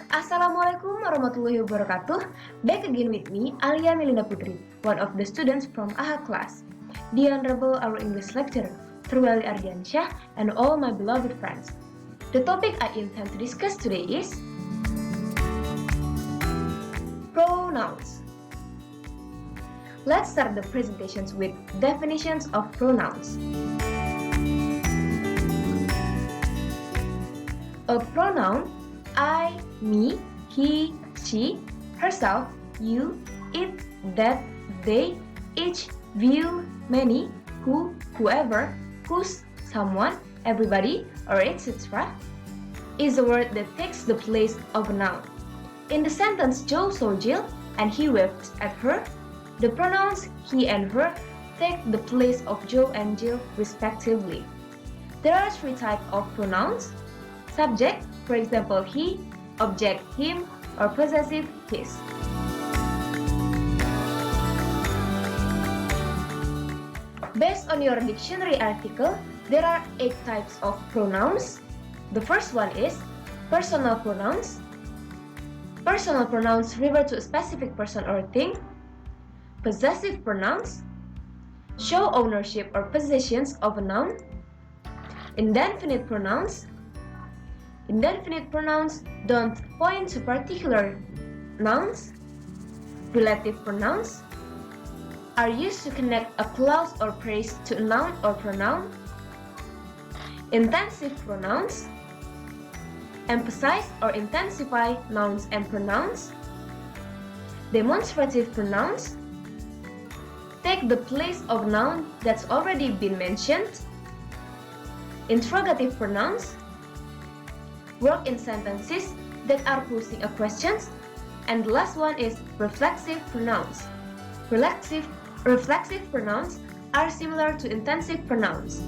Assalamualaikum warahmatullahi wabarakatuh. Back again with me, Alya Melinda Putri, one of the students from AHA class. The Honorable our English lecturer, Terwali Ardiansyah, and all my beloved friends. The topic I intend to discuss today is pronouns. Let's start the presentations with definitions of pronouns. A pronoun: I, me, he, she, herself, you, it, that, they, each, few, many, who, whoever, whose, someone, everybody, or etc. is a word that takes the place of a noun. In the sentence Joe saw Jill and he waved at her, the pronouns he and her take the place of Joe and Jill respectively. There are three types of pronouns: subject, for example he, object him, or possessive his. Based on your dictionary article, there are 8 types of pronouns. The first one is personal pronouns. Personal pronouns refer to a specific person or thing. Possessive pronouns show ownership or possessions of a noun. Indefinite pronouns. Indefinite pronouns don't point to particular nouns. Relative pronouns are used to connect a clause or phrase to a noun or pronoun. Intensive pronouns emphasize or intensify nouns and pronouns. Demonstrative pronouns take the place of noun that's already been mentioned. Interrogative pronouns work in sentences that are posing a question. And the last one is reflexive pronouns. Reflexive pronouns are similar to intensive pronouns.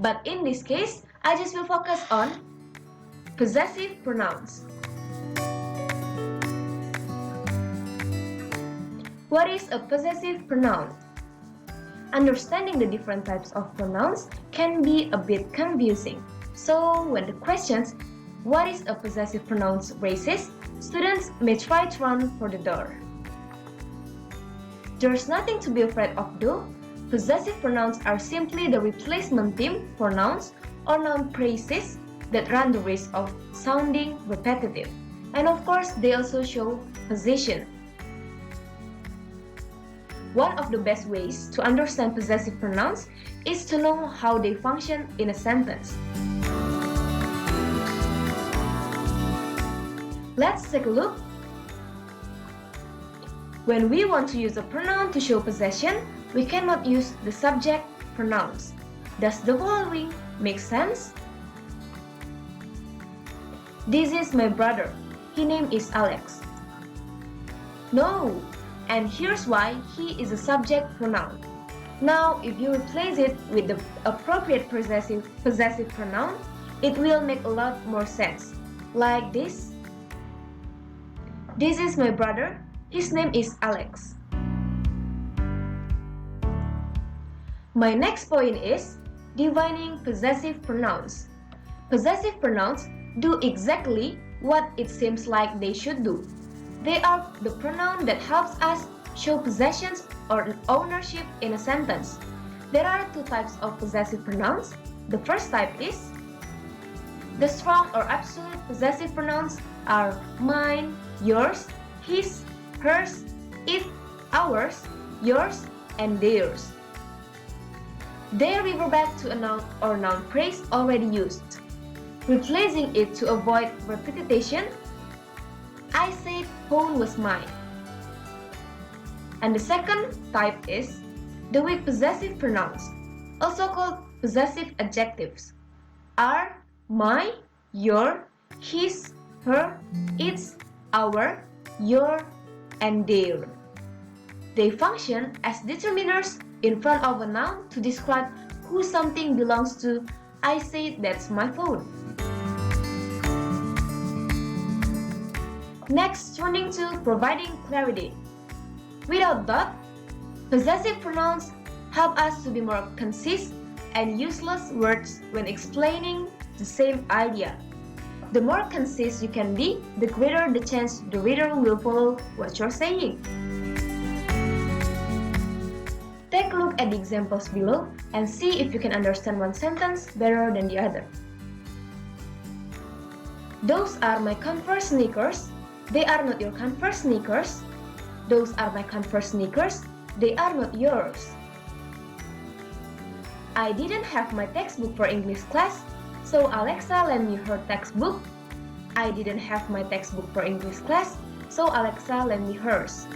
But in this case, I just will focus on possessive pronouns. What is a possessive pronoun? Understanding the different types of pronouns can be a bit confusing. So when the questions, what is a possessive pronoun raises, students may try to run for the door. There's nothing to be afraid of though. Possessive pronouns are simply the replacement term for nouns or noun phrases that run the risk of sounding repetitive. And of course, they also show possession. One of the best ways to understand possessive pronouns is to know how they function in a sentence. Let's take a look. When we want to use a pronoun to show possession, we cannot use the subject pronouns. Does the following make sense? This is my brother. His name is Alex. No. And here's why he is a subject pronoun. Now, if you replace it with the appropriate possessive pronoun, it will make a lot more sense. Like this. This is my brother. His name is Alex. My next point is defining possessive pronouns. Possessive pronouns do exactly what it seems like they should do. They are the pronoun that helps us show possessions or ownership in a sentence. There are 2 types of possessive pronouns. The first type is the strong or absolute possessive pronouns are mine, yours, his, hers, it, ours, yours, and theirs. They refer back to a noun or noun phrase already used, replacing it to avoid repetition. I said phone was mine. And the second type is the weak possessive pronouns, also called possessive adjectives, are my, your, his, her, its, our, your, and their. They function as determiners in front of a noun to describe who something belongs to. I say that's my phone. Next, turning to providing clarity. Without doubt, possessive pronouns help us to be more concise and useless words when explaining the same idea. The more concise you can be, the greater the chance the reader will follow what you're saying. Take a look at the examples below and see if you can understand one sentence better than the other. Those are my Converse sneakers. They are not your Converse sneakers. Those are my Converse sneakers. They are not yours. I didn't have my textbook for English class, so Alexa lent me her textbook. I didn't have my textbook for English class, so Alexa lent me hers.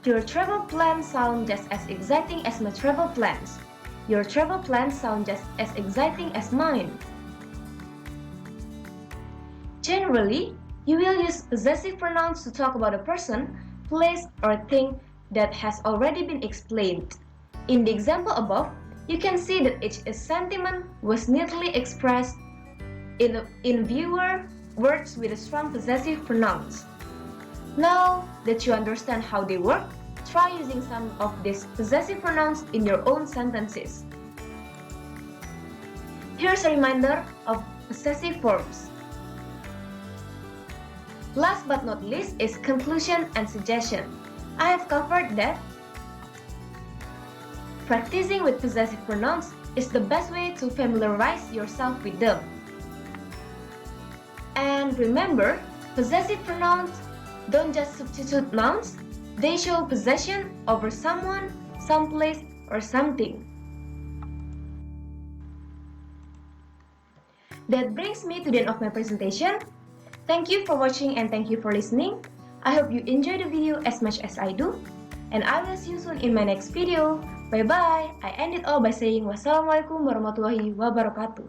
Your travel plans sound just as exciting as my travel plans. Your travel plans sound just as exciting as mine. Generally, you will use possessive pronouns to talk about a person, place, or thing that has already been explained. In the example above, you can see that each sentiment was neatly expressed in fewer words with strong possessive pronouns. Now that you understand how they work, try using some of these possessive pronouns in your own sentences. Here's a reminder of possessive forms. Last but not least is conclusion and suggestion. I have covered that practicing with possessive pronouns is the best way to familiarize yourself with them. And remember, possessive pronouns don't just substitute nouns, they show possession over someone, someplace, or something. That brings me to the end of my presentation. Thank you for watching and thank you for listening. I hope you enjoyed the video as much as I do. And I will see you soon in my next video. Bye bye. I end it all by saying wassalamualaikum warahmatullahi wabarakatuh.